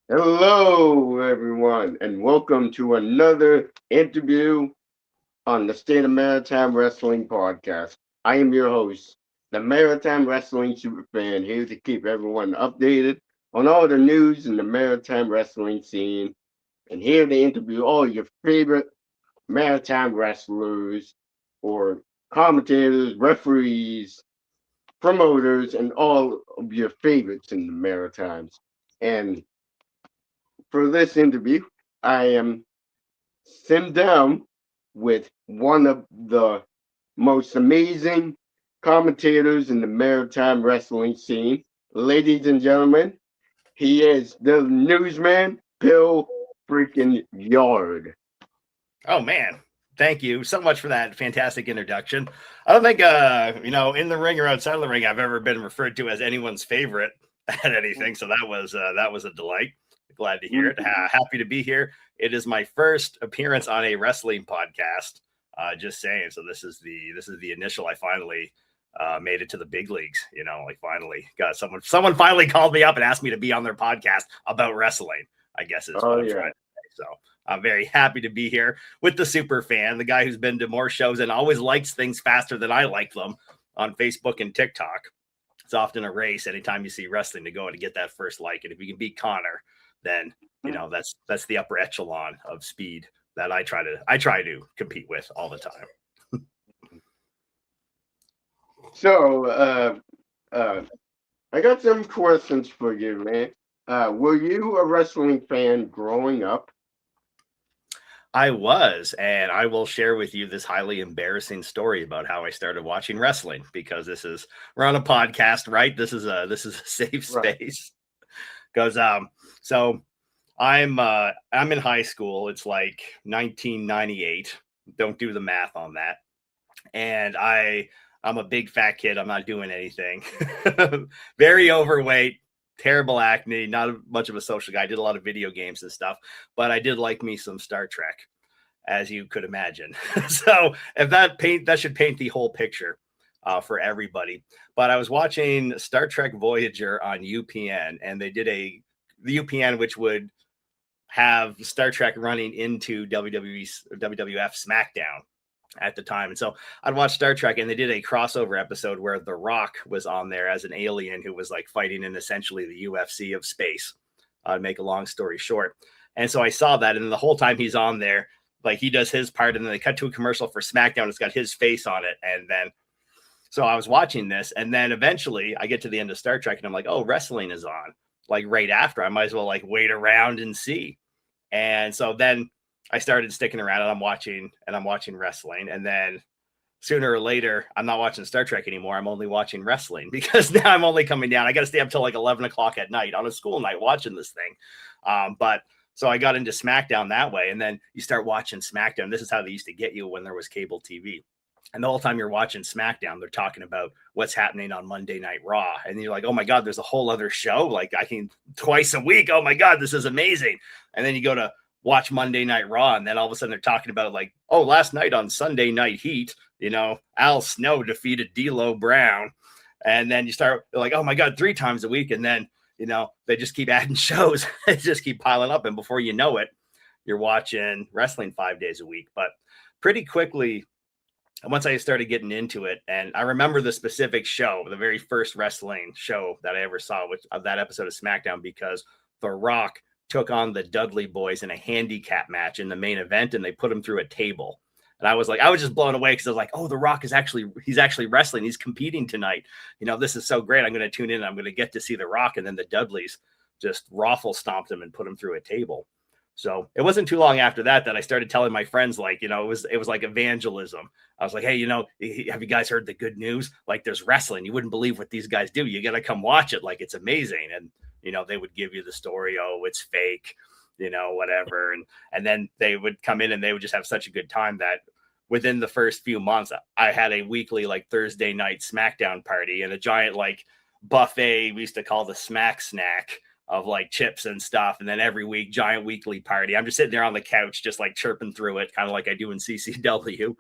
Hello, everyone, and welcome to another interview on the State of Maritime Wrestling podcast. I am your host, the Maritime Wrestling Superfan, here to keep everyone updated on all the news in the maritime wrestling scene, and here to interview all your favorite maritime wrestlers or commentators, referees, promoters, and all of your favorites in the Maritimes. And for this interview, I am sitting down with one of the most amazing commentators in the maritime wrestling scene. Ladies and gentlemen, he is the newsman, Bill freaking Yard. Oh man, thank you so much for that fantastic introduction. I don't think in the ring or outside of the ring I've ever been referred to as anyone's favorite at anything, so that was a delight. Glad to hear it. Happy to be here. It is my first appearance on a wrestling podcast. Just saying. So this is the initial. I finally made it to the big leagues. Like finally got someone finally called me up and asked me to be on their podcast about wrestling. I guess is Oh what I'm yeah. trying to say. So I'm very happy to be here with the super fan, the guy who's been to more shows and always likes things faster than I like them on Facebook and TikTok. It's often a race anytime you see wrestling to go and get that first like. And if you can beat Connor, then that's the upper echelon of speed that I try to compete with all the time. So, uh, I got some questions for you, man. Were you a wrestling fan growing up? I was, and I will share with you this highly embarrassing story about how I started watching wrestling because we're on a podcast, right? This is a safe Right. space. Because so I'm in high school. It's like 1998. Don't do the math on that. And I'm a big fat kid. I'm not doing anything. Very overweight, terrible acne, not much of a social guy. I did a lot of video games and stuff, but I did like me some Star Trek, as you could imagine. So if that should paint the whole picture for everybody. But I was watching Star Trek Voyager on UPN, and they did the UPN, which would have Star Trek running into WWF SmackDown at the time. And so I'd watch Star Trek, and they did a crossover episode where The Rock was on there as an alien who was like fighting in essentially the UFC of space. To make a long story short. And so I saw that, and the whole time he's on there, like he does his part, and then they cut to a commercial for SmackDown. It's got his face on it, and then so I was watching this, and then eventually I get to the end of Star Trek, and I'm like, oh, wrestling is on. Like right after, I might as well like wait around and see. And so then I started sticking around, and I'm watching wrestling, and then sooner or later, I'm not watching Star Trek anymore. I'm only watching wrestling because now I'm only coming down. I got to stay up till like 11 o'clock at night on a school night watching this thing. But so I got into SmackDown that way. And then you start watching SmackDown. This is how they used to get you when there was cable TV. And the whole time you're watching SmackDown, they're talking about what's happening on Monday Night Raw. And you're like, oh my God, there's a whole other show. Like I can twice a week. Oh my God, this is amazing. And then you go to watch Monday Night Raw. And then all of a sudden they're talking about like, oh, last night on Sunday Night Heat, Al Snow defeated D'Lo Brown. And then you start like, oh my God, 3 times a week. And then, they just keep adding shows. They just keep piling up. And before you know it, you're watching wrestling 5 days a week. But pretty quickly, once I started getting into it, and I remember the specific show, the very first wrestling show that I ever saw, which of that episode of SmackDown, because The Rock took on the Dudley Boys in a handicap match in the main event, and they put him through a table. And I was just blown away because I was like, oh, The Rock he's actually wrestling. He's competing tonight. This is so great. I'm going to tune in. I'm going to get to see The Rock. And then the Dudleys just raffle stomped him and put him through a table. So it wasn't too long after that I started telling my friends, like, it was like evangelism. I was like, hey, have you guys heard the good news? Like there's wrestling. You wouldn't believe what these guys do. You got to come watch it. Like it's amazing. And, they would give you the story. Oh, it's fake, whatever. And then they would come in and they would just have such a good time that within the first few months, I had a weekly, like Thursday night SmackDown party and a giant, like buffet we used to call the Smack Snack of like chips and stuff. And then every week, giant weekly party. I'm just sitting there on the couch, just like chirping through it, kind of like I do in CCW.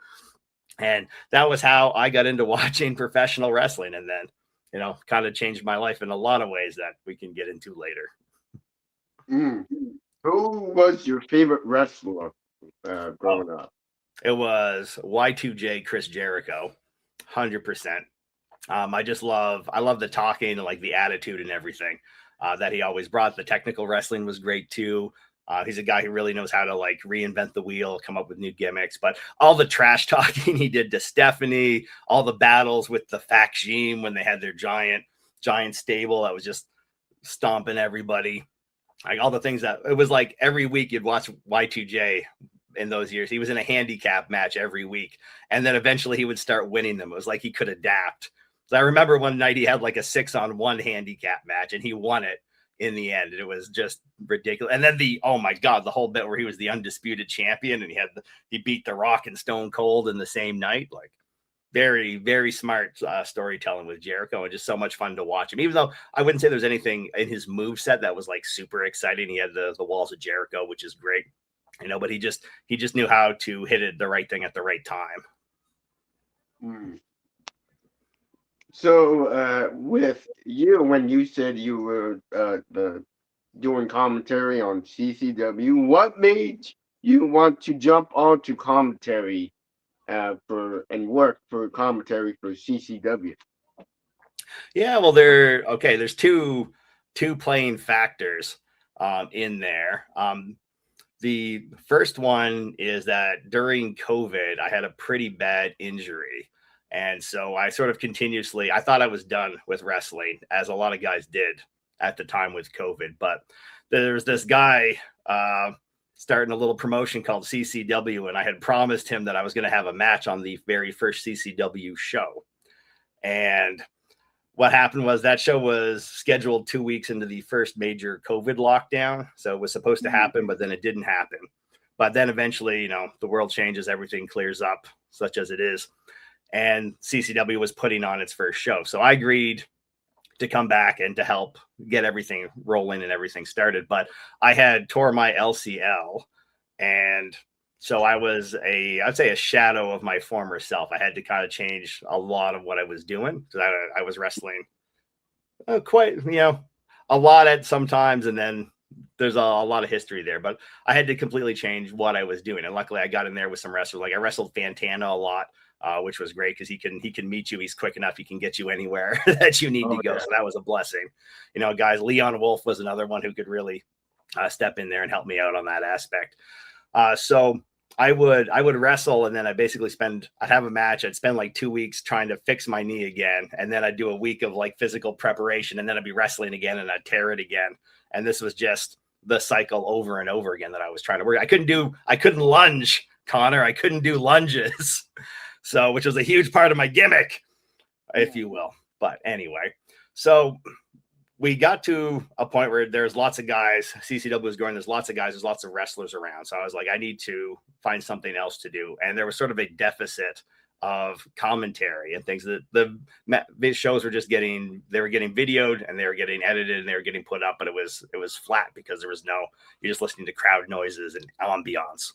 And that was how I got into watching professional wrestling. And then, kind of changed my life in a lot of ways that we can get into later. Mm. Who was your favorite wrestler Oh, growing up? it was Y2J Chris Jericho, 100%. I love the talking and like the attitude and everything that he always brought. The technical wrestling was great too. He's a guy who really knows how to like reinvent the wheel, come up with new gimmicks. But all the trash talking he did to Stephanie, all the battles with the Faction when they had their giant stable that was just stomping everybody, like all the things that it was like every week you'd watch Y2J in those years. He was in a handicap match every week. And then eventually he would start winning them. It was like he could adapt. So I remember one night he had like a 6-on-1 handicap match and he won it in the end. And it was just ridiculous. And then oh my God, the whole bit where he was the undisputed champion and he beat The Rock and Stone Cold in the same night. Like very, very smart storytelling with Jericho and just so much fun to watch him. Even though I wouldn't say there's anything in his move set that was like super exciting. He had the walls of Jericho, which is great, but he just knew how to hit it the right thing at the right time. Mm. So, with you, when you said you were doing commentary on CCW, what made you want to jump onto commentary and work for commentary for CCW? Yeah, well, there's two playing factors in there. The first one is that during COVID, I had a pretty bad injury. And so I sort of continuously, I thought I was done with wrestling, as a lot of guys did at the time with COVID. But there's this guy starting a little promotion called CCW, and I had promised him that I was going to have a match on the very first CCW show. And what happened was that show was scheduled 2 weeks into the first major COVID lockdown. So it was supposed to happen, but then it didn't happen. But then eventually, the world changes, everything clears up, such as it is. And CCW was putting on its first show. So I agreed to come back and to help get everything rolling and everything started. But I had tore my LCL. And so I'd say a shadow of my former self. I had to kind of change a lot of what I was doing. So I was wrestling quite, a lot at sometimes. And then there's a lot of history there, but I had to completely change what I was doing. And luckily I got in there with some wrestlers. Like I wrestled Fantana a lot, which was great because he can meet you. He's quick enough. He can get you anywhere that you need to go. Yeah. So that was a blessing. Guys, Leon Wolf was another one who could really step in there and help me out on that aspect. So I would wrestle, and then I'd have a match. I'd spend like 2 weeks trying to fix my knee again. And then I'd do a week of like physical preparation, and then I'd be wrestling again and I'd tear it again. And this was just the cycle over and over again that I was trying to work. I couldn't lunge, Connor. I couldn't do lunges. So, which was a huge part of my gimmick, if you will. But anyway, so we got to a point where there's lots of guys. CCW was growing. There's lots of guys. There's lots of wrestlers around. So I was like, I need to find something else to do. And there was sort of a deficit of commentary and things that the shows were just getting videoed and they were getting edited and they were getting put up, but it was flat because there was you're just listening to crowd noises and ambiance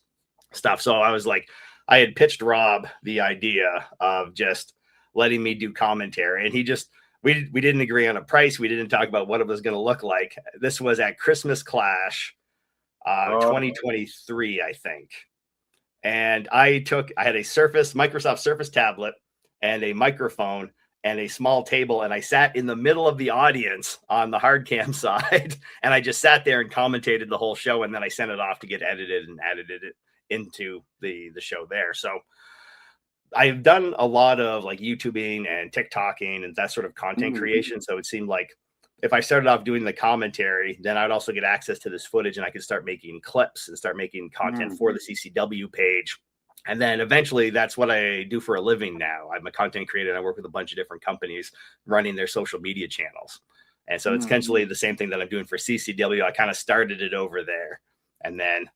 stuff. So I was like, I had pitched Rob the idea of just letting me do commentary, and we didn't agree on a price. We didn't talk about what it was going to look like. This was at Christmas Clash 2023, I think. And I had a Microsoft Surface tablet and a microphone and a small table. And I sat in the middle of the audience on the hard cam side. And I just sat there and commentated the whole show. And then I sent it off to get edited and edited it into the show there. So I've done a lot of like YouTubing and TikToking and that sort of content creation. So it seemed like if I started off doing the commentary, then I'd also get access to this footage and I could start making clips and start making content for the CCW page. And then eventually that's what I do for a living now. I'm a content creator and I work with a bunch of different companies running their social media channels. And so it's essentially the same thing that I'm doing for CCW. I kind of started it over there. And then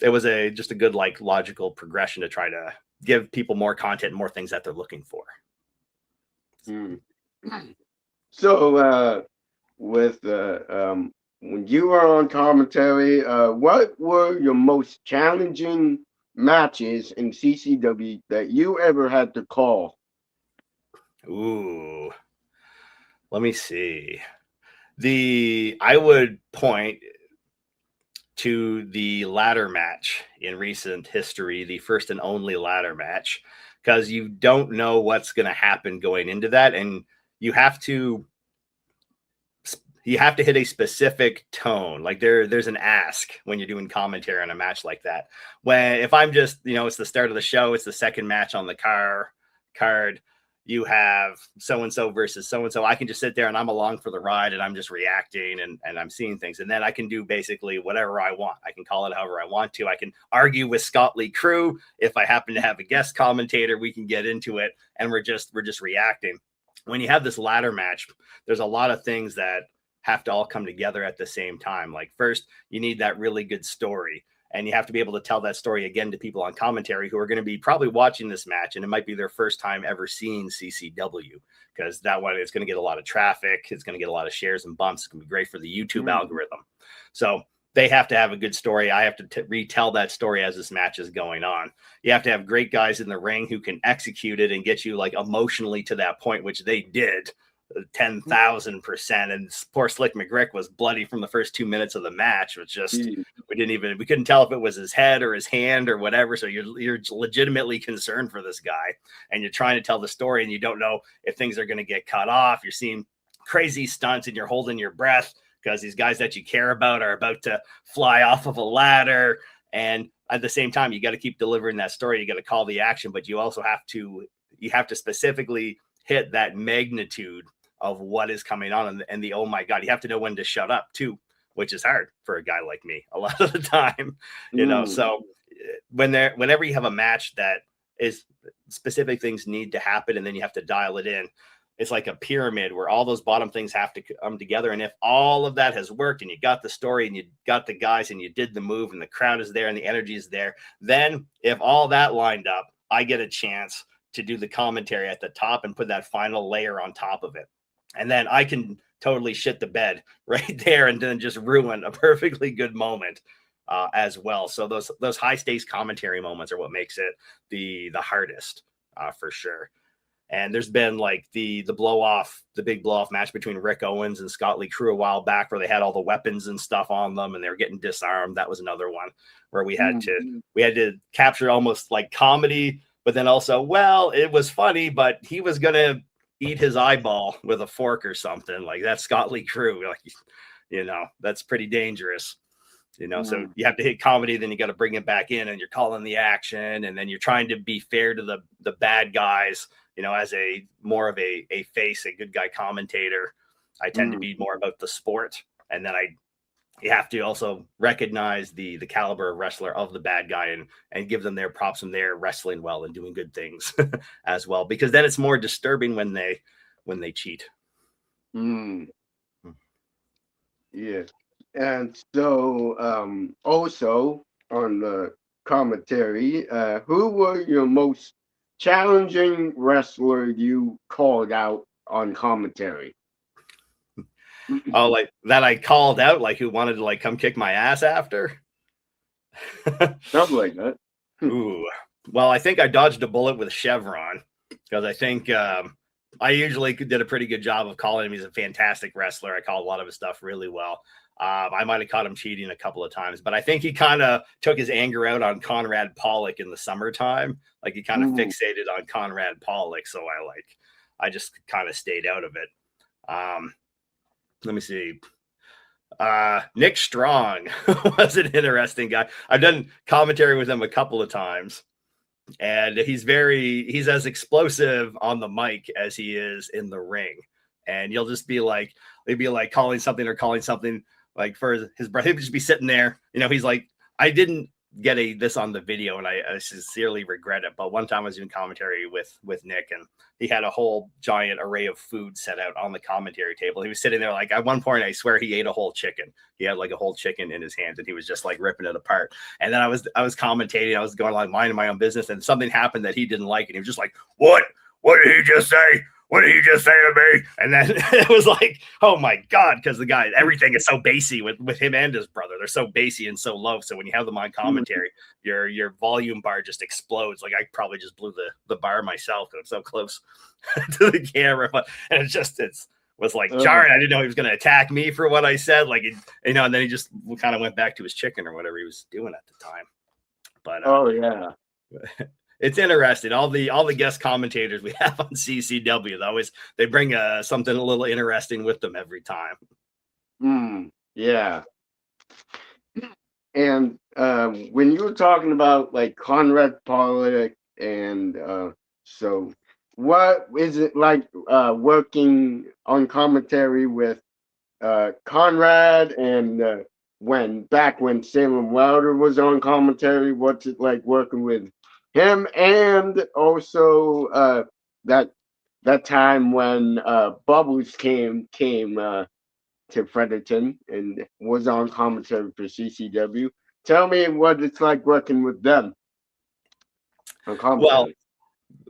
it was just a good like logical progression to try to give people more content and more things that they're looking for. So with when you were on commentary, what were your most challenging matches in CCW that you ever had to call? Ooh, let me see. I would point to the ladder match in recent history, the first and only ladder match, because you don't know what's going to happen going into that, and you have to hit a specific tone. Like there's an ask when you're doing commentary on a match like that. When if I'm just, it's the start of the show, it's the second match on the card, you have so and so versus so and so. I can just sit there and I'm along for the ride and I'm just reacting and I'm seeing things. And then I can do basically whatever I want. I can call it however I want to. I can argue with Scott Lee Crew. If I happen to have a guest commentator, we can get into it and we're just reacting. When you have this ladder match, there's a lot of things that have to all come together at the same time. Like first, you need that really good story. And you have to be able to tell that story again to people on commentary who are going to be probably watching this match. And it might be their first time ever seeing CCW, because that one is going to get a lot of traffic. It's going to get a lot of shares and bumps. It's going to be great for the YouTube algorithm. So they have to have a good story. I have to retell that story as this match is going on. You have to have great guys in the ring who can execute it and get you like emotionally to that point, which they did 10,000%. And poor Slick McGrick was bloody from the first 2 minutes of the match. It was just, we couldn't tell if it was his head or his hand or whatever. So you're legitimately concerned for this guy and you're trying to tell the story and you don't know if things are going to get cut off. You're seeing crazy stunts and you're holding your breath because these guys that you care about are about to fly off of a ladder. And at the same time, you got to keep delivering that story. You got to call the action, but you also have to specifically hit that magnitude of what is coming on and the oh my God, you have to know when to shut up too, which is hard for a guy like me a lot of the time, So whenever you have a match that is specific things need to happen and then you have to dial it in, it's like a pyramid where all those bottom things have to come together. And if all of that has worked and you got the story and you got the guys and you did the move and the crowd is there and the energy is there, then if all that lined up, I get a chance to do the commentary at the top and put that final layer on top of it. And then I can totally shit the bed right there and then just ruin a perfectly good moment as well. So those high stakes commentary moments are what makes it the hardest for sure. And there's been like the big blow off match between Rick Owens and Scott Lee Crew a while back where they had all the weapons and stuff on them and they were getting disarmed. That was another one where we had to capture almost like comedy, but then also, well, it was funny, but he was going to eat his eyeball with a fork or something. Like that's Scott Lee Crew. Like, that's pretty dangerous. So you have to hit comedy, then you got to bring it back in and you're calling the action. And then you're trying to be fair to the bad guys, as more of a face, a good guy commentator. I tend to be more about the sport. And then you have to also recognize the caliber of wrestler of the bad guy and give them their props when they're wrestling well and doing good things as well, because then it's more disturbing when they cheat. Yeah. And so also on the commentary, who were your most challenging wrestler you called out on commentary? Oh, like that I called out, like who wanted to like come kick my ass after? Something like that. Ooh. Well, I think I dodged a bullet with Chevron because I think I usually did a pretty good job of calling him. He's a fantastic wrestler. I called a lot of his stuff really well. I might have caught him cheating a couple of times, but I think he kind of took his anger out on Conrad Pollock in the summertime. Like he kind of fixated on Conrad Pollock. So I just kind of stayed out of it. Let me see. Nick Strong was an interesting guy. I've done commentary with him a couple of times, and he's as explosive on the mic as he is in the ring. And you'll just be like, they'd be like calling something like for his brother. He'd just be sitting there. He's like, I didn't get this on the video, and I sincerely regret it. But one time I was doing commentary with Nick, and he had a whole giant array of food set out on the commentary table. He was sitting there like at one point, I swear he ate a whole chicken. He had like a whole chicken in his hands, and he was just like ripping it apart. And then I was commentating. I was going like minding my own business, and something happened that he didn't like, and he was just like, "What? What did he just say? What did he just say to me?" And then it was like, oh my God, because the guy, everything is so bassy with him and his brother. They're so bassy and so low. So when you have them on commentary, your volume bar just explodes. Like I probably just blew the bar myself because I'm so close to the camera. And it's was like, Uh, jarring. I didn't know he was going to attack me for what I said. Like, and then he just kind of went back to his chicken or whatever he was doing at the time. But oh yeah. it's interesting. All the guest commentators we have on CCW, they bring something a little interesting with them every time. Yeah. And when you were talking about like Conrad Pollock and so what is it like working on commentary with Conrad and when Salem Wilder was on commentary, what's it like working with him, and also that time when Bubbles came to Fredericton and was on commentary for CCW. Tell me what it's like working with them on Well, commentary.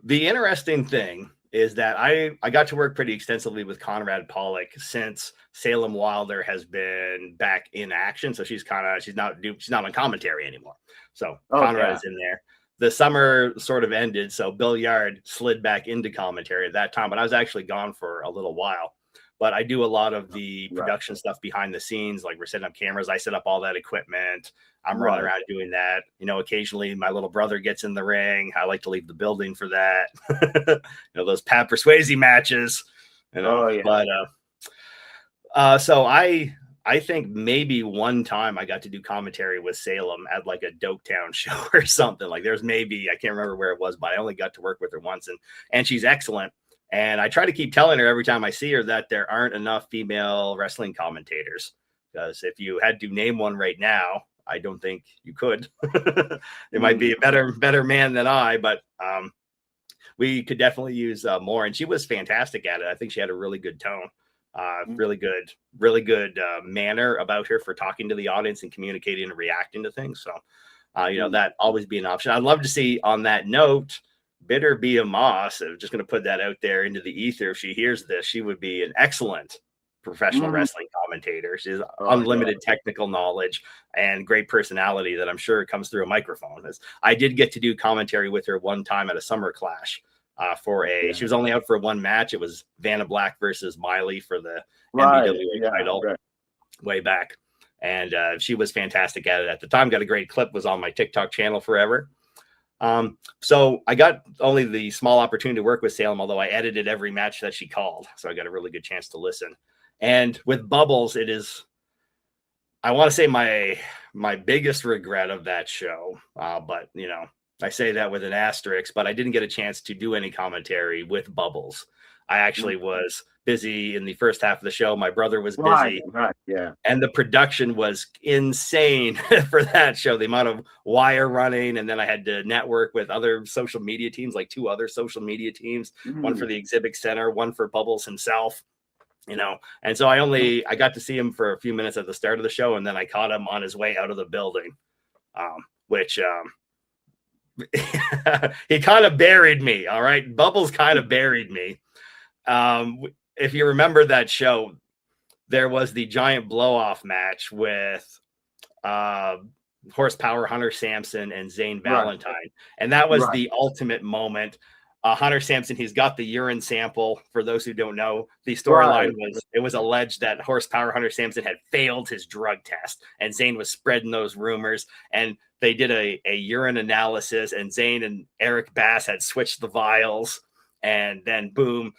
the interesting thing is that I got to work pretty extensively with Conrad Pollock since Salem Wilder has been back in action. So she's not on commentary anymore. So Oh Conrad yeah, is in there. The summer sort of ended, so Bill Yard slid back into commentary at that time, but I was actually gone for a little while. But I do a lot of the right, production stuff behind the scenes, like we're setting up cameras. I set up all that equipment. I'm running right. around doing that. Occasionally my little brother gets in the ring. I like to leave the building for that. Those Pat Persuasi matches. Oh yeah. But so I think maybe one time I got to do commentary with Salem at like a Doketown show or something. Like there's maybe, I can't remember where it was, but I only got to work with her once, and she's excellent. And I try to keep telling her every time I see her that there aren't enough female wrestling commentators, because if you had to name one right now, I don't think you could. It might be a better man than I, but we could definitely use more. And she was fantastic at it. I think she had a really good tone, really good manner about her for talking to the audience and communicating and reacting to things. So, that always be an option. I'd love to see, on that note, Bitter Bia Moss. I'm just going to put that out there into the ether. If she hears this, she would be an excellent professional wrestling commentator. She has unlimited technical knowledge and great personality that I'm sure comes through a microphone. I did get to do commentary with her one time at a Summer Clash she was only out for one match. It was Vanna Black versus Miley for the NWA title way back. And she was fantastic at it at the time. Got a great clip, was on my TikTok channel forever. So I got only the small opportunity to work with Salem, although I edited every match that she called. So I got a really good chance to listen. And with Bubbles, it is, I want to say, my biggest regret of that show. But I say that with an asterisk, but I didn't get a chance to do any commentary with Bubbles. I actually was busy in the first half of the show. My brother was busy. Yeah. And the production was insane for that show. The amount of wire running, and then I had to network with other social media teams, like 2 other social media teams, one for the exhibit center, one for Bubbles himself. And so I got to see him for a few minutes at the start of the show, and then I caught him on his way out of the building, which he kind of buried me. All right. Bubbles kind of buried me. If you remember that show, there was the giant blow-off match with Horsepower Hunter Sampson and Zane Valentine. And that was the ultimate moment. Hunter Sampson, he's got the urine sample. For those who don't know, the storyline was alleged that Horsepower Hunter Sampson had failed his drug test, and Zane was spreading those rumors. And they did a urine analysis, and Zane and Eric Bass had switched the vials, and then boom,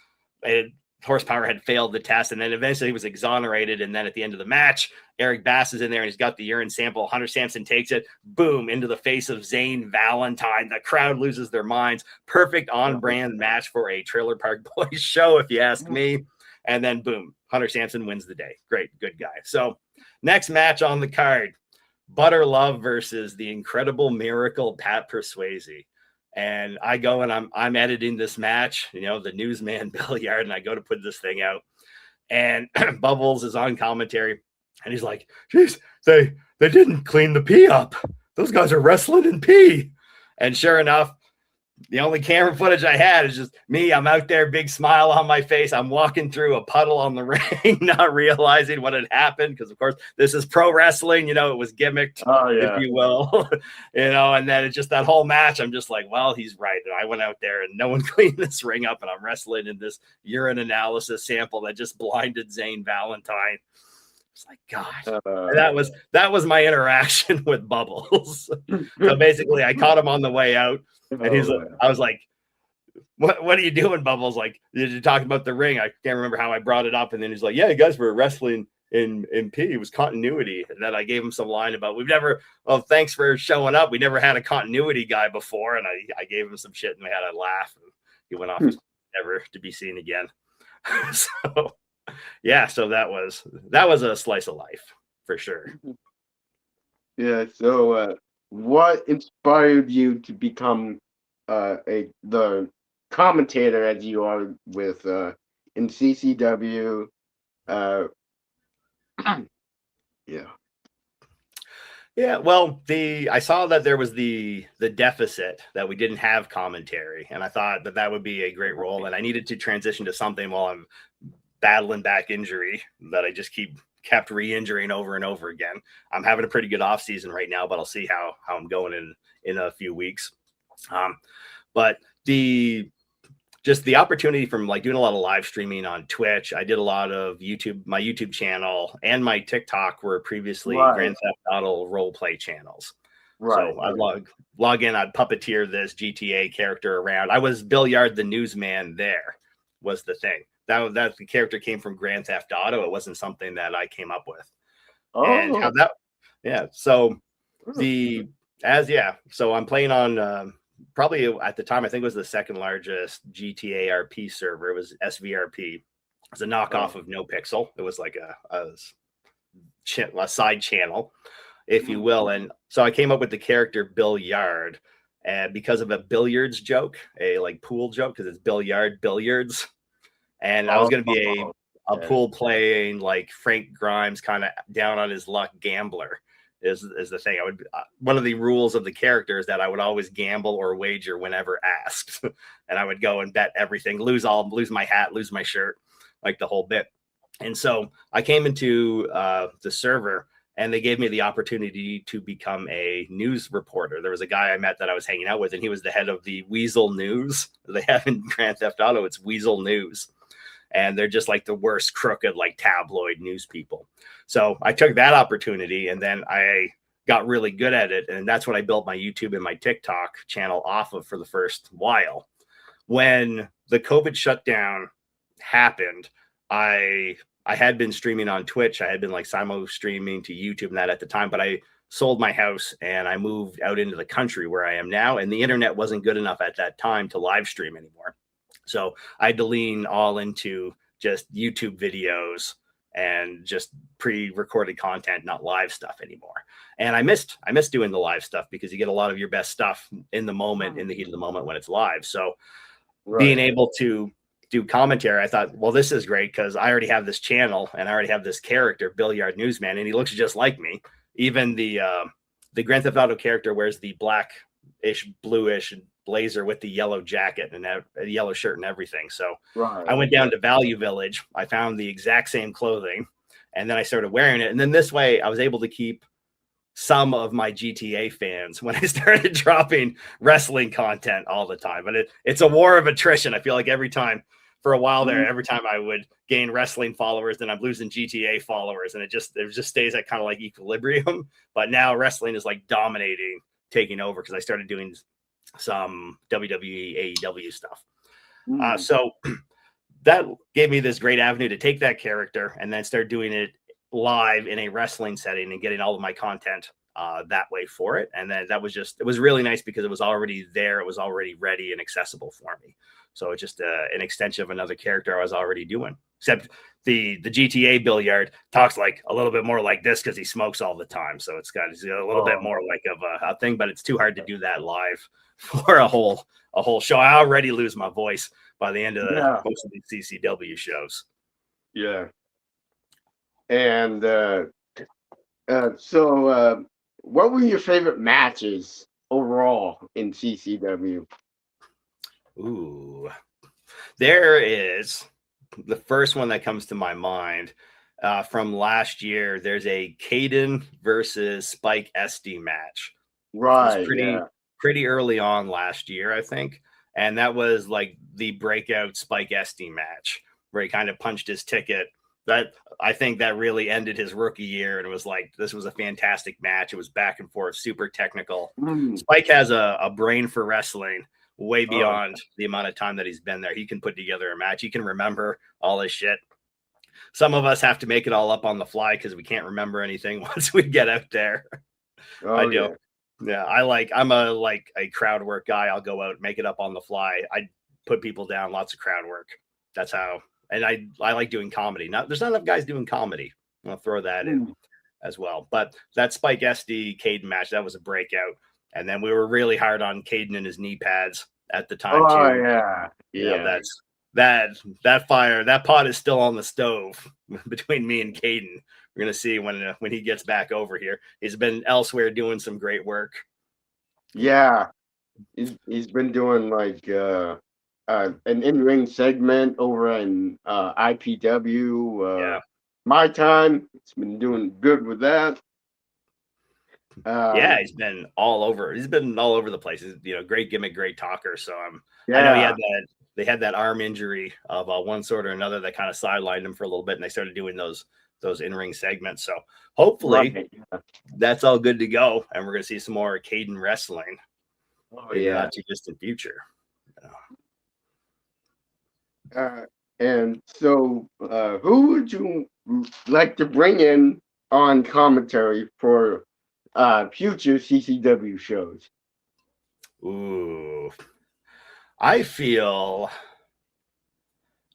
Horsepower had failed the test, and then eventually he was exonerated. And then at the end of the match, Eric Bass is in there and he's got the urine sample. Hunter Sampson takes it, boom, into the face of Zane Valentine. The crowd loses their minds. Perfect on-brand match for a Trailer Park Boys show, if you ask me. And then boom, Hunter Sampson wins the day. Great, good guy. So next match on the card, Butter Love versus the Incredible Miracle Pat Persuasi. And I go and I'm editing this match, the newsman Bill Yard, and I go to put this thing out, and Bubbles is on commentary, and he's like, "Geez, they didn't clean the pee up. Those guys are wrestling in pee." And sure enough, the only camera footage I had is just me. I'm out there, big smile on my face. I'm walking through a puddle on the ring, not realizing what had happened because, of course, this is pro wrestling. It was gimmicked, Oh if yeah. you will. And then it's just that whole match. I'm just like, well, he's right. And I went out there and no one cleaned this ring up, and I'm wrestling in this urine analysis sample that just blinded Zane Valentine. It's like, God. And that was my interaction with Bubbles. So basically, I caught him on the way out, and I was like, what are you doing, Bubbles? Like, did you talk about the ring? I can't remember how I brought it up. And then he's like, yeah, you guys were wrestling in P. It was continuity. And then I gave him some line about, thanks for showing up. We never had a continuity guy before. And I gave him some shit and we had a laugh. And he went off never to be seen again. So, yeah, so that was a slice of life for sure. Yeah. So, what inspired you to become the commentator as you are with in CCW? Yeah. Yeah, well, I saw that there was the deficit that we didn't have commentary, and I thought that would be a great role, and I needed to transition to something while I'm battling back injury that I just kept re-injuring over and over again. I'm having a pretty good off season right now, but I'll see how I'm going in a few weeks. But just the opportunity from like doing a lot of live streaming on Twitch. I did a lot of YouTube. My YouTube channel and my TikTok were previously Grand Theft Auto role play channels. Right. So I'd log in, I'd puppeteer this GTA character around. I was Billiard the Newsman. There was the thing. That the character came from Grand Theft Auto. It wasn't something that I came up with. Oh. And how that, yeah. So so I'm playing on probably at the time, I think it was the second largest GTA RP server. It was SVRP. It was a knockoff of NoPixel. It was like a side channel, if you will. And so I came up with the character Billiard, and because of a billiards joke, a like pool joke, because it's billiards. And I was going to be a pool playing like Frank Grimes, kind of down on his luck gambler. Is the thing. I would one of the rules of the character is that I would always gamble or wager whenever asked, and I would go and bet everything, lose my hat, lose my shirt, like the whole bit. And so I came into the server, and they gave me the opportunity to become a news reporter. There was a guy I met that I was hanging out with, and he was the head of the Weasel News. They have in Grand Theft Auto, it's Weasel News. And they're just like the worst crooked, like tabloid news people. So I took that opportunity, and then I got really good at it. And that's when I built my YouTube and my TikTok channel off of for the first while. When the COVID shutdown happened, I had been streaming on Twitch. I had been like simul streaming to YouTube and that at the time, but I sold my house and I moved out into the country where I am now. And the internet wasn't good enough at that time to live stream anymore. So I had to lean all into just YouTube videos and just pre-recorded content, not live stuff anymore. And I missed doing the live stuff because you get a lot of your best stuff in the moment, in the heat of the moment when it's live. So being able to do commentary, I thought, well, this is great because I already have this channel and I already have this character, Billiard Newsman, and he looks just like me. Even the Grand Theft Auto character wears the blackish, bluish blazer with the yellow jacket and a yellow shirt and everything. So I went down to Value Village. I found the exact same clothing, and then I started wearing it. And then this way I was able to keep some of my GTA fans when I started dropping wrestling content all the time. But it's a war of attrition. I feel like every time for a while there, every time I would gain wrestling followers, then I'm losing GTA followers. And it just stays at kind of like equilibrium. But now wrestling is like dominating, taking over, because I started doing some WWE, AEW stuff. So that gave me this great avenue to take that character and then start doing it live in a wrestling setting and getting all of my content that way for it. And then it was really nice because it was already there. It was already ready and accessible for me. So it's just an extension of another character I was already doing, except the GTA Billiard talks like a little bit more like this because he smokes all the time. So it's got a little bit more like of a thing, but it's too hard to do that live for a whole show. I already lose my voice by the end of most of these CCW shows. Yeah. And so what were your favorite matches overall in CCW? Ooh, there is the first one that comes to my mind from last year. There's a Caden versus Spike SD match. It was Right, yeah. pretty early on last year, I think, and that was like the breakout Spike SD match where he kind of punched his ticket. That I think that really ended his rookie year, and it was like this was a fantastic match. It was back and forth, super technical. Mm. Spike has a brain for wrestling way Oh, beyond the amount of time that he's been there. He can put together a match. He can remember all this shit. Some of us have to make it all up on the fly because we can't remember anything once we get out there. I oh do. yeah. Yeah, I'm a crowd work guy. I'll go out, make it up on the fly. I put people down, lots of crowd work. That's how. And I like doing comedy. Now there's not enough guys doing comedy. I'll throw that in Mm. as well. But that Spike SD Caden match, that was a breakout. And then we were really hard on Caden and his knee pads at the time Oh too. yeah. You know, Yeah. that's that fire, that pot is still on the stove between me and Caden. We're gonna see when he gets back over here. He's been elsewhere doing some great work. Yeah. He's been doing like an in-ring segment over in IPW. Yeah, Maritime. It's been doing good with that. yeah, Um, he's been all over. He's been all over the place. He's, great gimmick, great talker. So I know he yeah. had that. They had that arm injury of one sort or another that kind of sidelined him for a little bit, and they started doing those in-ring segments. So hopefully Right. that's all good to go, and we're gonna see some more Caden wrestling Oh in the yeah. not too distant future. Uh, and so, who would you like to bring in on commentary for future CCW shows? Ooh, I feel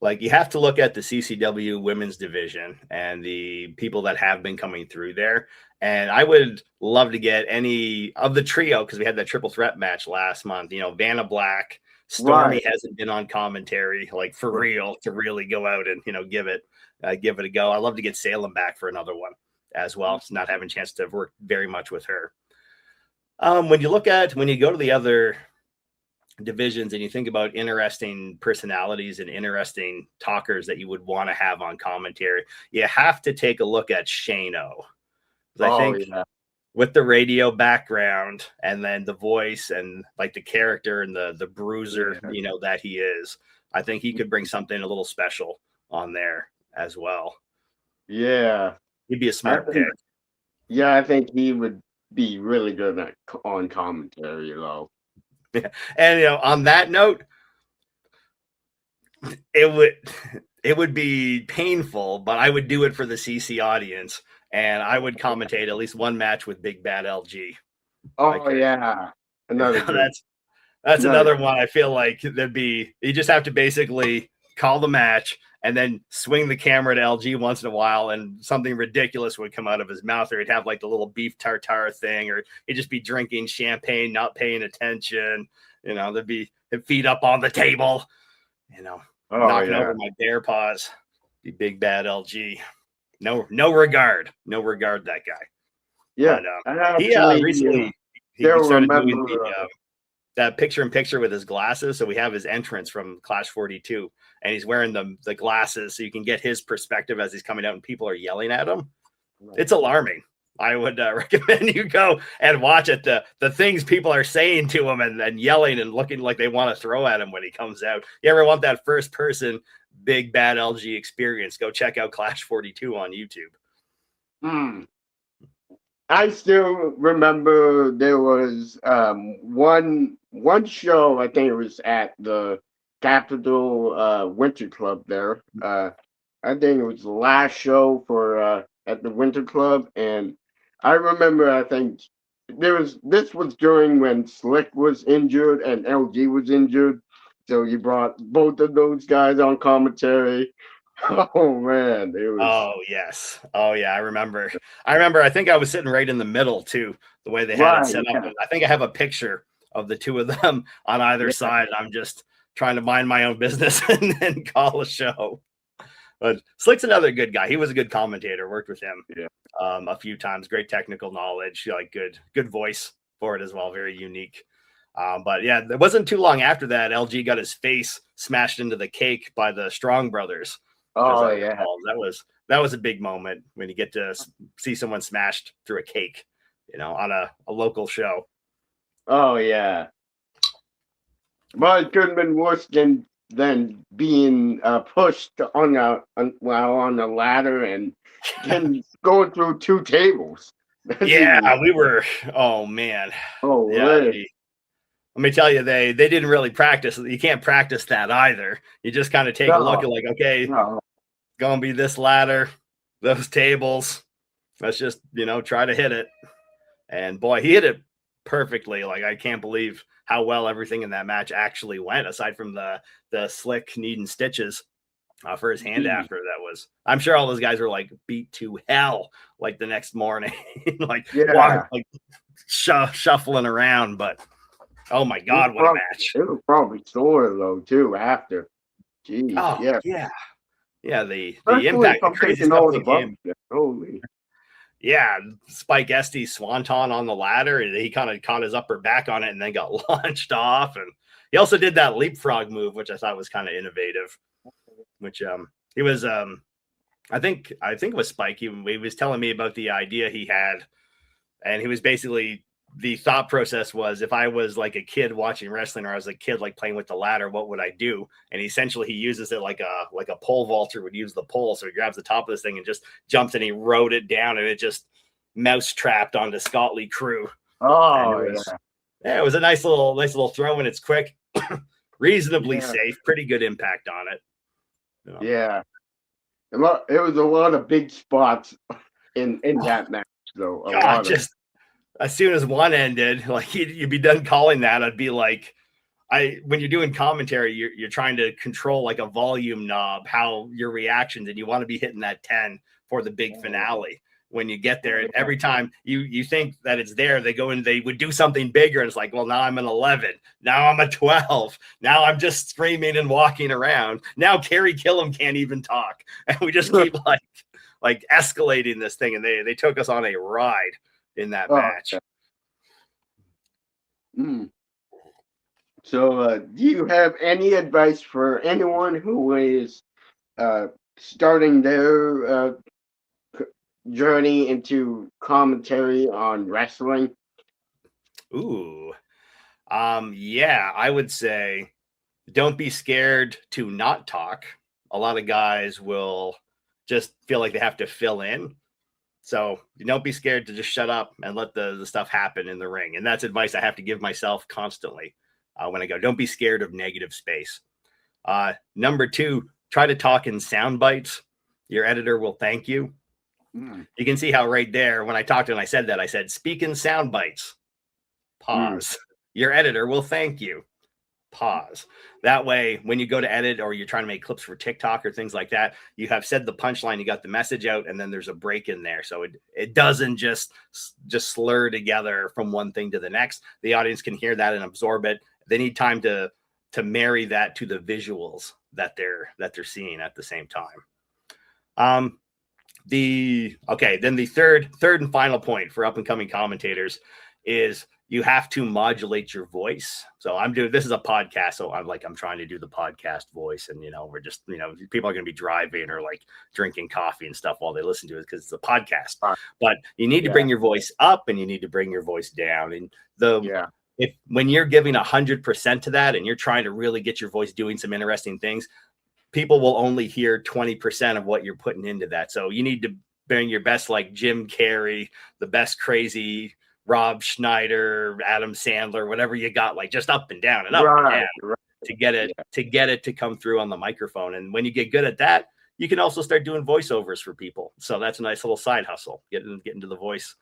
like you have to look at the CCW women's division and the people that have been coming through there. And I would love to get any of the trio because we had that triple threat match last month. Vanna Black, Stormy Right. hasn't been on commentary like for real to really go out and give it a go. I love to get Salem back for another one as well. It's not having a chance to work very much with her. When you go to the other divisions and you think about interesting personalities and interesting talkers that you would want to have on commentary, you have to take a look at Shano. I Oh think yeah. with the radio background and then the voice and like the character and the bruiser, Yeah. that he is, I think he could bring something a little special on there as well. Yeah. He'd be a I smart think. pick. Yeah, I think he would be really good on commentary, though. And on that note, it would it would be painful, but I would do it for the CC audience, and I would commentate at least one match with Big Bad LG. I Oh could. yeah. Another good. That's Another another good. one. I feel like you just have to basically call the match and then swing the camera to LG once in a while, and something ridiculous would come out of his mouth, or he'd have like the little beef tartare thing, or he'd just be drinking champagne, not paying attention. There'd be his feet up on the table. You know, Oh knocking yeah. over my bear paws. The Big Bad LG. No regard. No regard, that guy. Yeah. But I he actually recently still he started doing remember. that picture in picture with his glasses. So we have his entrance from Clash 42, and he's wearing the glasses so you can get his perspective as he's coming out and people are yelling at him. It's alarming. I would recommend you go and watch it. The things people are saying to him and yelling and looking like they want to throw at him when he comes out. You ever want that first person Big Bad LG experience? Go check out Clash 42 on YouTube. Hmm. I still remember there was one show. I think it was at the Capitol Winter Club there. I think it was the last show for at the Winter Club, and I remember. I think this was during when Slick was injured and LG was injured, so you brought both of those guys on commentary. Oh man, it was Oh yes. Oh yeah. I remember. I think I was sitting right in the middle too, the way they had it right. set up. Yeah, And I think I have a picture of the two of them on either yeah, side. I'm just trying to mind my own business and then call a show. But Slick's another good guy. He was a good commentator. Worked with him yeah. a few times. Great technical knowledge. Like good voice for it as well. Very unique. But yeah, it wasn't too long after that LG got his face smashed into the cake by the Strong brothers, as Oh I yeah. recall. That was a big moment when you get to see someone smashed through a cake, on a local show. Oh yeah. But it could have been worse than being pushed on a ladder and then going through two tables. That's even Yeah, we were. Oh man, oh yeah. really? Let me tell you, they didn't really practice. You can't practice that either. You just kind of take a look No, at like, okay, no. gonna be this ladder, those tables. Let's just try to hit it. And boy, he hit it perfectly. Like I can't believe how well everything in that match actually went. Aside from the slick needing stitches for his hand Gee. after that was. I'm sure all those guys were like beat to hell like the next morning, like Yeah. shuffling around. But oh my It was god, what a probably, match! it was probably sore though too after. Jeez, Oh yeah. yeah, yeah. The Especially impact, if the I'm crazy taking stuff all the that came. bumps. Holy. Yeah, Spike Estes swanton on the ladder, and he kind of caught his upper back on it, and then got launched off. And he also did that leapfrog move, which I thought was kind of innovative. Which he was I think it was Spike. He was telling me about the idea he had, and he was basically the thought process was if I was like a kid watching wrestling or I was a kid like playing with the ladder, what would I do? And essentially he uses it like a pole vaulter would use the pole. So he grabs the top of this thing and just jumps and he rode it down and it just mouse trapped onto Scott Lee Crew. And Oh yeah. it was a nice little throw and it's quick, reasonably Yeah. safe, pretty good impact on it. Yeah. It was a lot of big spots in that match though. A God, lot of just as soon as one ended, like you'd be done calling that, I'd be like, when you're doing commentary, you're trying to control like a volume knob, how your reactions, and you want to be hitting that 10 for the big finale. When you get there, every time you think that it's there, they go and they would do something bigger, and it's like, well, now I'm an 11, now I'm a 12, now I'm just screaming and walking around. Now Kerry Killam can't even talk, and we just keep like escalating this thing, and they took us on a ride in that oh, match. yeah. So, do you have any advice for anyone who is starting their journey into commentary on wrestling? Ooh. Yeah, I would say don't be scared to not talk. A lot of guys will just feel like they have to fill in. So don't be scared to just shut up and let the stuff happen in the ring. And that's advice I have to give myself constantly when I go. Don't be scared of negative space. Number two, try to talk in sound bites. Your editor will thank you. You can see how right there, when I talked and I said that, I said, speak in sound bites. Pause. Your editor will thank you. Pause. That way, when you go to edit or you're trying to make clips for TikTok or things like that, you have said the punchline, you got the message out, and then there's a break in there. So it doesn't just slur together from one thing to the next. The audience can hear that and absorb it. They need time to marry that to the visuals that they're seeing at the same time. Then the third and final point for up and coming commentators is you have to modulate your voice. So this is a podcast. So I'm trying to do the podcast voice, and we're just, people are going to be driving or like drinking coffee and stuff while they listen to it because it's a podcast, but you need to bring your voice up and you need to bring your voice down. And when you're giving 100% to that and you're trying to really get your voice doing some interesting things, people will only hear 20% of what you're putting into that. So you need to bring your best, like Jim Carrey, the best crazy Rob Schneider, Adam Sandler, whatever you got, like just up and down and up and down to get it to come through on the microphone. And when you get good at that, you can also start doing voiceovers for people. So that's a nice little side hustle, get into the voice.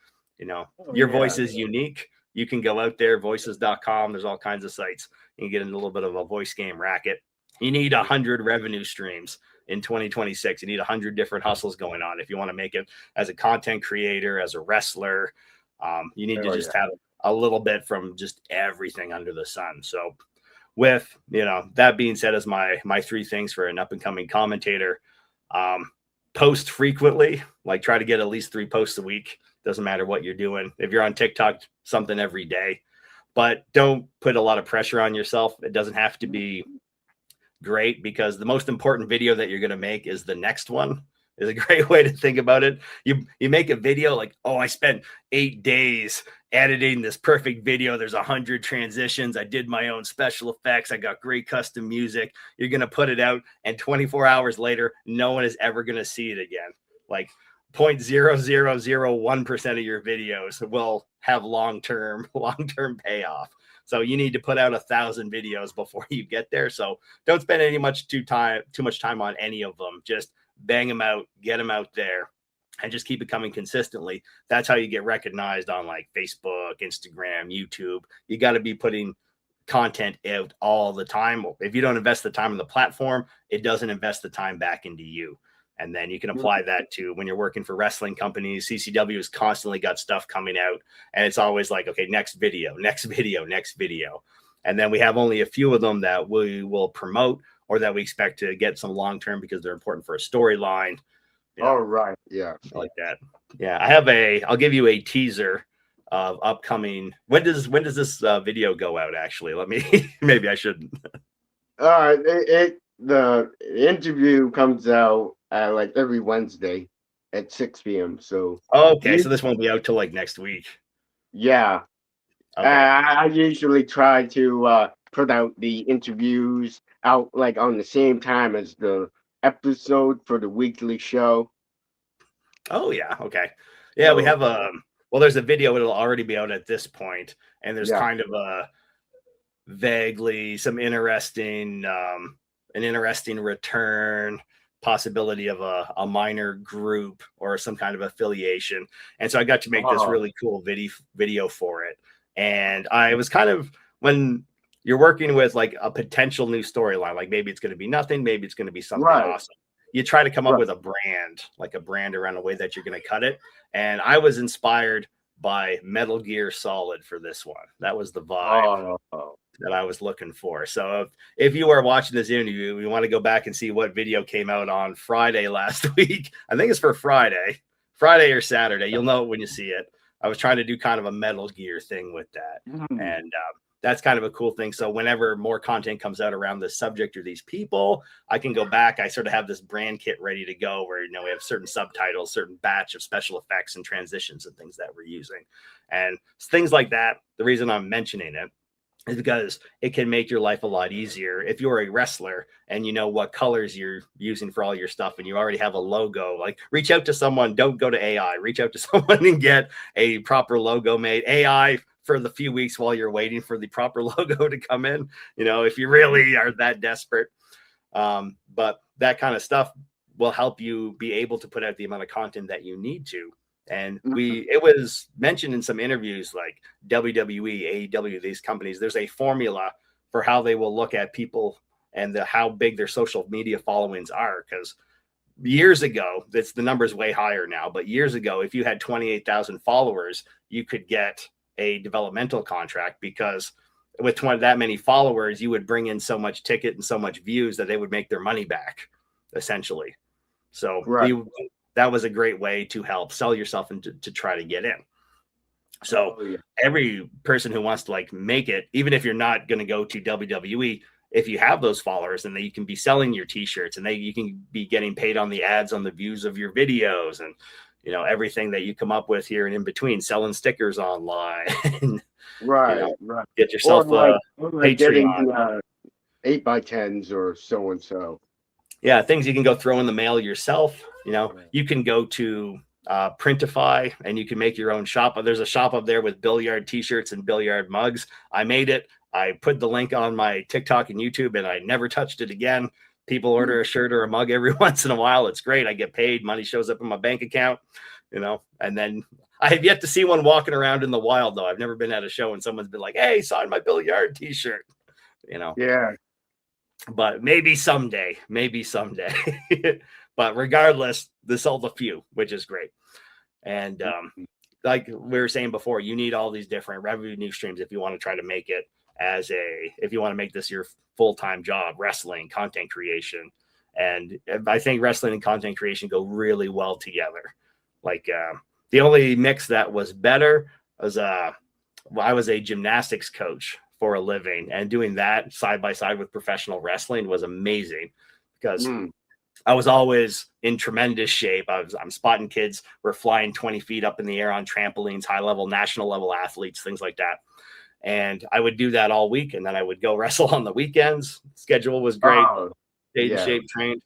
Your voice is unique. You can go out there, voices.com. There's all kinds of sites. You can get into a little bit of a voice game racket. You need 100 revenue streams in 2026. You need 100 different hustles going on if you want to make it as a content creator, as a wrestler. You need to just have a little bit from just everything under the sun. So with, that being said, as my three things for an up and coming commentator, post frequently, like try to get at least 3 posts a week. Doesn't matter what you're doing. If you're on TikTok, something every day. but don't put a lot of pressure on yourself. It doesn't have to be great, because the most important video that you're going to make is the next one, is a great way to think about it. You make a video like, oh, I spent 8 days editing this perfect video. There's 100 transitions. I did my own special effects. I got great custom music. You're going to put it out, and 24 hours later, no one is ever going to see it again. Like 0.0001% of your videos will have long-term payoff. So you need to put out 1,000 videos before you get there. So don't spend too much time on any of them. Just bang them out, get them out there, and just keep it coming consistently. That's how you get recognized on like Facebook, Instagram, YouTube. You got to be putting content out all the time. If you don't invest the time in the platform, it doesn't invest the time back into you. And then you can apply that to when you're working for wrestling companies. CCW has constantly got stuff coming out, and it's always like, okay, next video, next video, next video. And then we have only a few of them that we will promote, or that we expect to get some long-term because they're important for a storyline. All right. Yeah. Like that. Yeah. I'll give you a teaser of upcoming. When does this video go out? Actually, maybe I shouldn't. The interview comes out like every Wednesday at 6 p.m. So okay, so this won't be out till like next week. Yeah. Okay. I usually try to put out the interviews out like on the same time as the episode for the weekly show. Oh yeah, okay. Yeah, we have there's a video. It'll already be out at this point, and there's kind of a vaguely some interesting an interesting return possibility of a minor group or some kind of affiliation. And so I got to make this really cool video for it. And I was kind of, when you're working with like a potential new storyline, like maybe it's going to be nothing, maybe it's going to be something awesome. You try to come up with a brand around a way that you're going to cut it. And I was inspired by Metal Gear Solid for this one. That was the vibe that I was looking for. So if you are watching this interview, you want to go back and see what video came out on Friday last week. I think it's for Friday or Saturday. You'll know it when you see it. I was trying to do kind of a Metal Gear thing with that. And that's kind of a cool thing. So whenever more content comes out around this subject or these people, I can go back. I sort of have this brand kit ready to go where, we have certain subtitles, certain batch of special effects and transitions and things that we're using. And things like that. The reason I'm mentioning it is because it can make your life a lot easier. If you're a wrestler and you know what colors you're using for all your stuff and you already have a logo, like reach out to someone, don't go to AI, reach out to someone and get a proper logo made. AI for the few weeks while you're waiting for the proper logo to come in, if you really are that desperate. But that kind of stuff will help you be able to put out the amount of content that you need to. And it was mentioned in some interviews like WWE, AEW, these companies, there's a formula for how they will look at people and how big their social media followings are. Because years ago, the number's way higher now, but years ago, if you had 28,000 followers, you could get a developmental contract, because with that many followers, you would bring in so much ticket and so much views that they would make their money back, essentially. So that was a great way to help sell yourself and to try to get in. So every person who wants to like make it, even if you're not going to go to WWE, if you have those followers, and you can be selling your t-shirts, and you can be getting paid on the ads on the views of your videos, and everything that you come up with here and in between, selling stickers online. Get yourself like getting 8x10s or so and so. Yeah, things you can go throw in the mail yourself. You can go to Printify and you can make your own shop. There's a shop up there with billiard t-shirts and billiard mugs. I made it. I put the link on my TikTok and YouTube, and I never touched it again. People order a shirt or a mug every once in a while. It's great. I get paid. Money shows up in my bank account, and then I have yet to see one walking around in the wild, though. I've never been at a show and someone's been like, hey, sign my billiard t-shirt, Yeah. But maybe someday. But regardless, this sold a few, which is great. And like we were saying before, you need all these different revenue streams if you want to try to make it if you want to make this your full-time job, wrestling, content creation. And I think wrestling and content creation go really well together. Like the only mix that was better was I was a gymnastics coach for a living, and doing that side by side with professional wrestling was amazing because Mm. I was always in tremendous shape. I'm spotting kids were flying 20 feet up in the air on trampolines, high level, national level athletes, things like that. And I would do that all week, and then I would go wrestle on the weekends. Schedule was great. Oh, Stayed in yeah. shape, trained.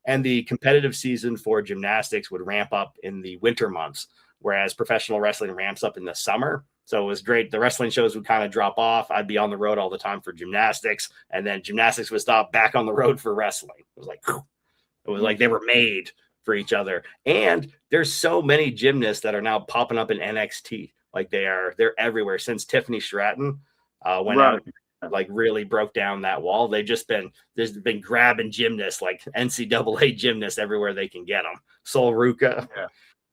And the competitive season for gymnastics would ramp up in the winter months, whereas professional wrestling ramps up in the summer. So it was great. The wrestling shows would kind of drop off. I'd be on the road all the time for gymnastics, and then gymnastics would stop, back on the road for wrestling. It was like, whew. It was like they were made for each other. And there's so many gymnasts that are now popping up in NXT. Like they're everywhere since Tiffany Stratton went Right. out, like really broke down that wall. There's been grabbing gymnasts, like NCAA gymnasts everywhere they can get them. Sol Ruka,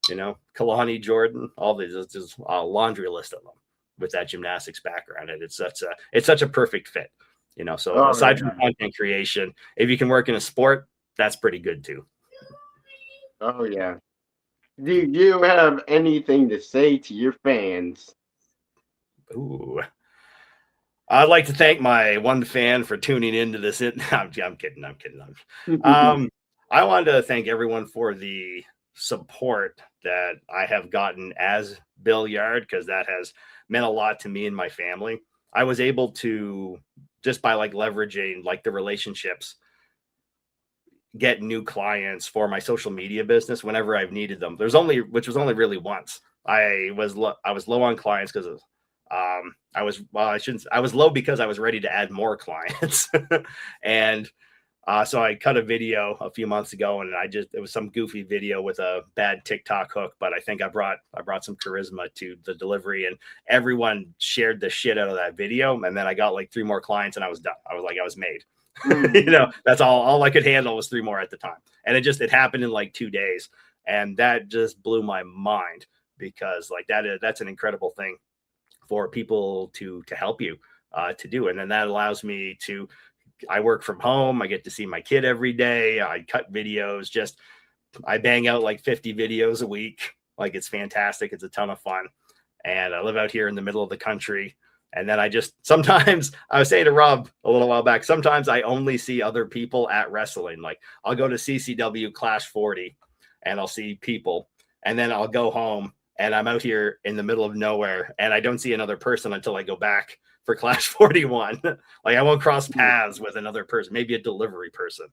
Yeah. Kalani Jordan, all these. There's a laundry list of them with that gymnastics background, and it's such a perfect fit. So Oh, aside yeah. from content creation, if you can work in a sport, that's pretty good too. Oh, yeah. Do you have anything to say to your fans? Ooh. I'd like to thank my one fan for tuning into this. I'm kidding. I wanted to thank everyone for the support that I have gotten as Bill Yard, because that has meant a lot to me and my family. I was able to, just by like leveraging like the relationships, get new clients for my social media business whenever I've needed them. Which was only really once. I was low on clients because of I was low because I was ready to add more clients. And so I cut a video a few months ago, and it was some goofy video with a bad TikTok hook, but I think I brought some charisma to the delivery, and everyone shared the shit out of that video. And then I got like 3 more clients, and I was done. I was made. That's all I could handle was 3 more at the time. And it happened in like 2 days. And that just blew my mind, because like that's an incredible thing for people to help you to do. And then that allows me to, I work from home. I get to see my kid every day. I cut videos. I bang out like 50 videos a week. Like, it's fantastic. It's a ton of fun. And I live out here in the middle of the country. And then sometimes I was saying to Rob a little while back, sometimes I only see other people at wrestling. Like, I'll go to CCW Clash 40 and I'll see people, and then I'll go home and I'm out here in the middle of nowhere and I don't see another person until I go back for Clash 41. Like, I won't cross paths with another person, maybe a delivery person,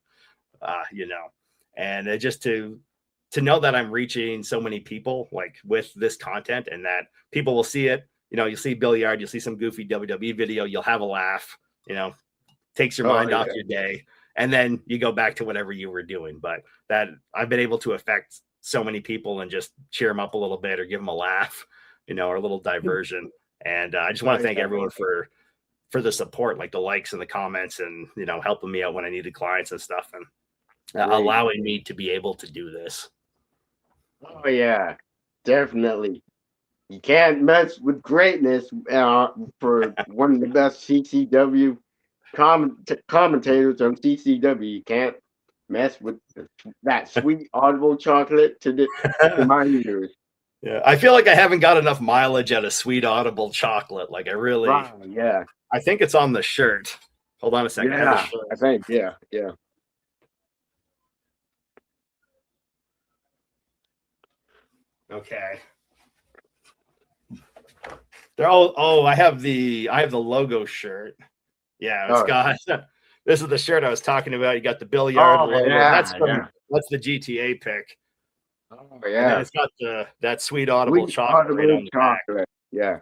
and just to know that I'm reaching so many people, like, with this content, and that people will see it. You'll see Bill Yard, you'll see some goofy WWE video, you'll have a laugh, takes your mind off your day, and then you go back to whatever you were doing. But that I've been able to affect so many people and just cheer them up a little bit, or give them a laugh, or a little diversion. And I just want to thank everyone for the support, like the likes and the comments, and helping me out when I needed clients and stuff, and allowing me to be able to do this. Oh, yeah, definitely. You can't mess with greatness. For one of the best CCW commentators on CCW, you can't mess with that sweet audible chocolate to my ears. Yeah, I feel like I haven't got enough mileage out of sweet audible chocolate. Like, Wow, yeah. I think it's on the shirt. Hold on a second. Yeah, I think, yeah. Okay. They're all. Oh, I have the logo shirt. Yeah, it's got. This is the shirt I was talking about. You got the Bill Yard logo. Yeah, that's the GTA pick. Oh, yeah. And then it's got that sweet audible chocolate right on the back. Yeah.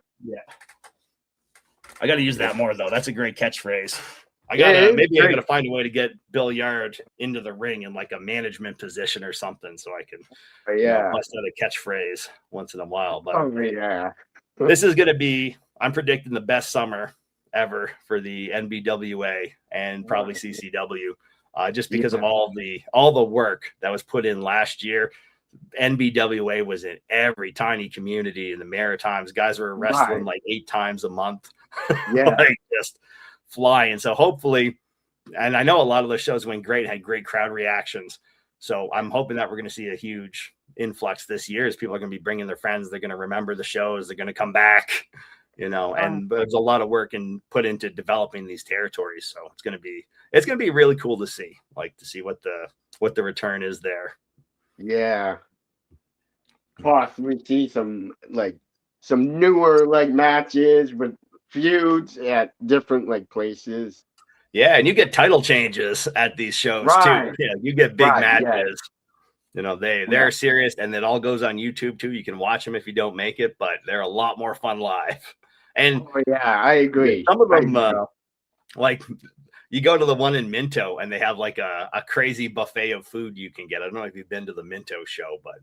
I got to use that more, though. That's a great catchphrase. I gotta find a way to get Bill Yard into the ring in like a management position or something, so I can bust out a catchphrase once in a while. But this is gonna be, I'm predicting, the best summer ever for the NBWA and probably CCW, just because of all the work that was put in last year. NBWA was in every tiny community in the Maritimes. Guys were wrestling like 8 times a month. Like, just flying. So hopefully, and I know a lot of the shows went great, had great crowd reactions. So I'm hoping that we're going to see a huge influx this year, as people are going to be bringing their friends. They're going to remember the shows. They're going to come back. and there's a lot of work and put into developing these territories. So it's going to be really cool to see, what the return is there. Yeah. Possibly see some newer matches with feuds at different places. Yeah, and you get title changes at these shows too. Right. Yeah, you get big Right, yeah. matches. They're serious, and it all goes on YouTube too. You can watch them if you don't make it, but they're a lot more fun live. And yeah, I agree. Some of them, you go to the one in Minto, and they have a crazy buffet of food you can get. I don't know if you've been to the Minto show, but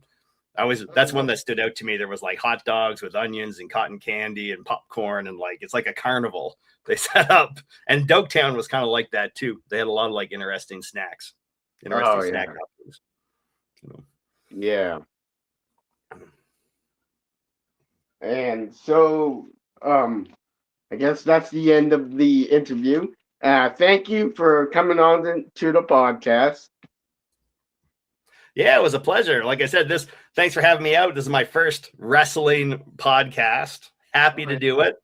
that's one that stood out to me. There was hot dogs with onions and cotton candy and popcorn, and it's like a carnival they set up. And Doketown was kind of like that too. They had a lot of interesting snacks, snack options. Yeah. And so, I guess that's the end of the interview. Thank you for coming on to the podcast. Yeah, it was a pleasure. Like I said, thanks for having me out. This is my first wrestling podcast. Happy to do it.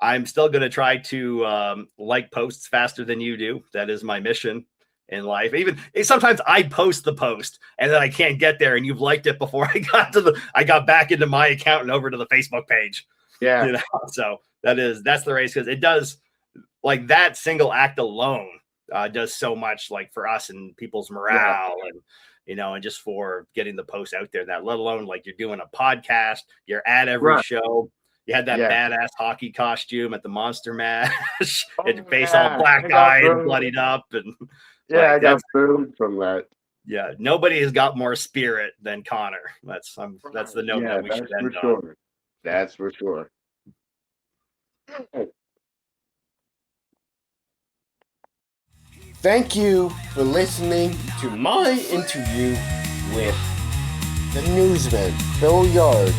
I'm still going to try to like posts faster than you do. That is my mission in life. Even sometimes I post the post and then I can't get there, and you've liked it before I got back into my account and over to the Facebook page. Yeah. So that's the race, because it does, that single act alone does so much for us and people's morale, and just for getting the post out there, that let alone you're doing a podcast, you're at every show. You had that badass hockey costume at the monster match, and your face all black eyed and bloodied up, and I got booed from that. Yeah, nobody has got more spirit than Connor. That's the note that we should end on. That's for sure. Thank you for listening to my interview with the Newsman, Bill Yard,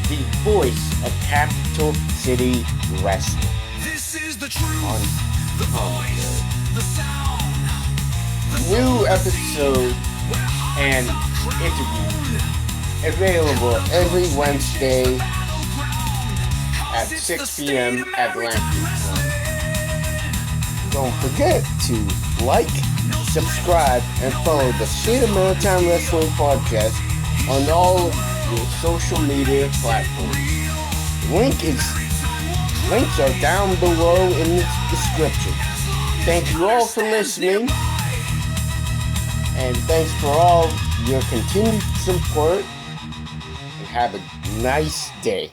the voice of Capital City Wrestling. This is the truth, the voice, the sound. New episode and interview available every Wednesday at 6 p.m. Atlantic time. Don't forget to like, subscribe, and follow the State of Maritime Wrestling Podcast on all your social media platforms. Links are down below in the description. Thank you all for listening, and thanks for all your continued support, and have a nice day.